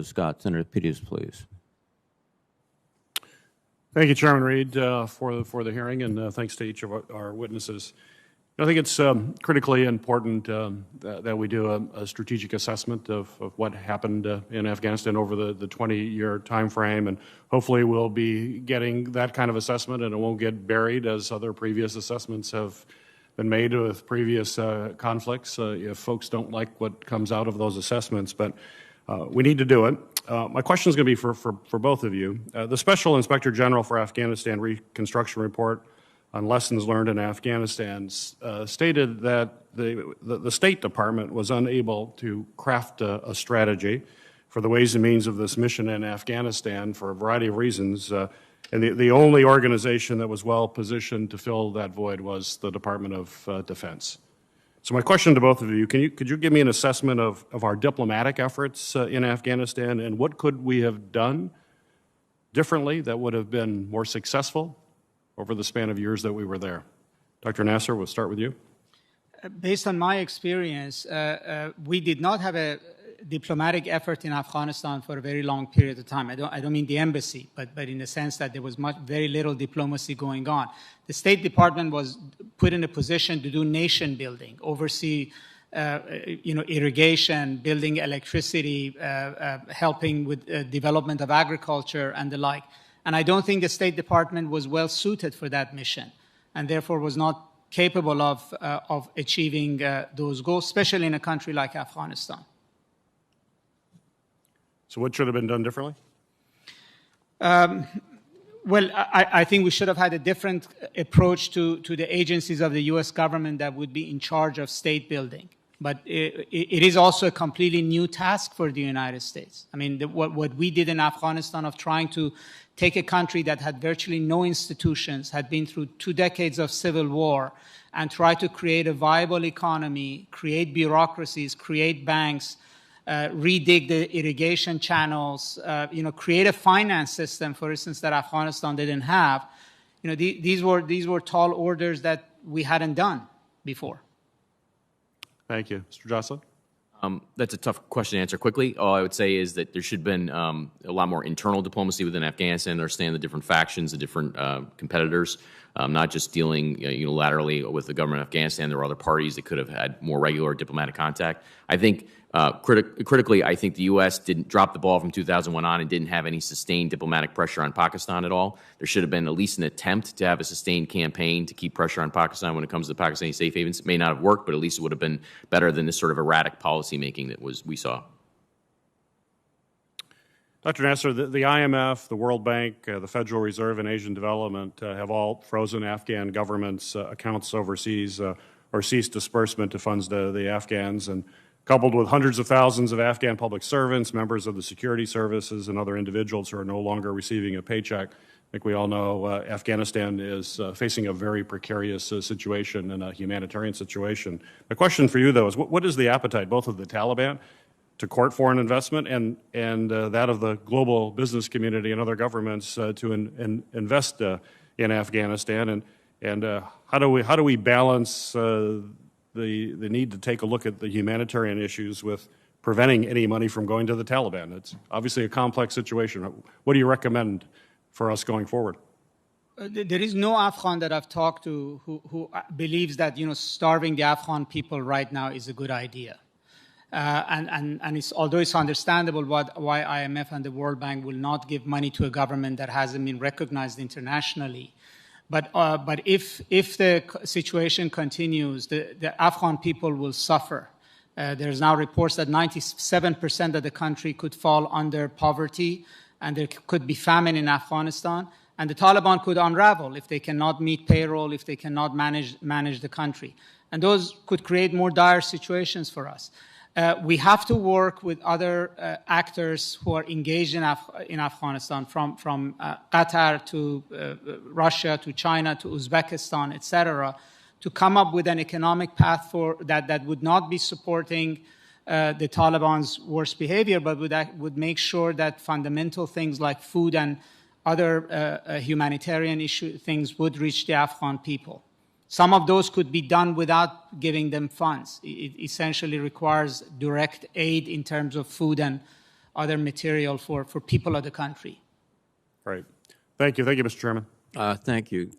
Scott. Senator Peters, please. Thank you, Chairman Reid, for the hearing, and thanks to each of our witnesses. I think it's critically important that we do a strategic assessment of what happened in Afghanistan over the 20-year time frame, and hopefully we'll be getting that kind of assessment, and it won't get buried as other previous assessments have been made with previous conflicts if folks don't like what comes out of those assessments. But we need to do it. My question is going to be for both of you. The Special Inspector General for Afghanistan Reconstruction Report on lessons learned in Afghanistan stated that the State Department was unable to craft a strategy for the ways and means of this mission in Afghanistan for a variety of reasons. And the only organization that was well positioned to fill that void was the Department of Defense. So my question to both of you, could you give me an assessment of our diplomatic efforts in Afghanistan, and what could we have done differently that would have been more successful over the span of years that we were there? Dr. Nasser, we'll start with you. Based on my experience, we did not have a diplomatic effort in Afghanistan for a very long period of time. I don't mean the embassy, but in the sense that there was very little diplomacy going on. The State Department was put in a position to do nation building, oversee irrigation, building electricity, helping with development of agriculture and the like. And I don't think the State Department was well suited for that mission, and therefore was not capable of achieving those goals, especially in a country like Afghanistan. So what should have been done differently? Well, I think we should have had a different approach to the agencies of the U.S. government that would be in charge of state building. But it is also a completely new task for the United States. I mean, what we did in Afghanistan of trying to take a country that had virtually no institutions, had been through 2 decades of civil war, and try to create a viable economy, create bureaucracies, create banks, redig the irrigation channels, create a finance system, for instance, that Afghanistan didn't have. These were tall orders that we hadn't done before. Thank you. Mr. Jocelyn? That's a tough question to answer quickly. All I would say is that there should have been a lot more internal diplomacy within Afghanistan, understand the different factions, the different competitors, not just dealing unilaterally with the government of Afghanistan. There were other parties that could have had more regular diplomatic contact. I think critically, I think the U.S. didn't drop the ball from 2001 on and didn't have any sustained diplomatic pressure on Pakistan at all. There should have been at least an attempt to have a sustained campaign to keep pressure on Pakistan when it comes to the Pakistani safe havens. It may not have worked, but at least it would have been better than this sort of erratic policy making that we saw. Dr. Nasser, the IMF, the World Bank, the Federal Reserve, and Asian Development have all frozen Afghan government's accounts overseas or ceased disbursement to funds to the Afghans, and coupled with hundreds of thousands of Afghan public servants, members of the security services, and other individuals who are no longer receiving a paycheck. I think we all know Afghanistan is facing a very precarious situation and a humanitarian situation. The question for you, though, is what is the appetite both of the Taliban to court foreign investment and that of the global business community and other governments to invest in Afghanistan? And how do we balance the need to take a look at the humanitarian issues with preventing any money from going to the Taliban? It's obviously a complex situation. What do you recommend for us going forward? There is no Afghan that I've talked to who believes that starving the Afghan people right now is a good idea. And although it's understandable why IMF and the World Bank will not give money to a government that hasn't been recognized internationally, but if the situation continues, the Afghan people will suffer. There's now reports that 97% of the country could fall under poverty, and there could be famine in Afghanistan. And the Taliban could unravel if they cannot meet payroll, if they cannot manage the country. And those could create more dire situations for us. We have to work with other actors who are engaged in Afghanistan, from Qatar to Russia to China to Uzbekistan, etc., to come up with an economic path for that would not be supporting the Taliban's worst behavior, but would make sure that fundamental things like food and other humanitarian things would reach the Afghan people. Some of those could be done without giving them funds. It essentially requires direct aid in terms of food and other material for people of the country. Right. Thank you. Thank you, Mr. Chairman. Thank you,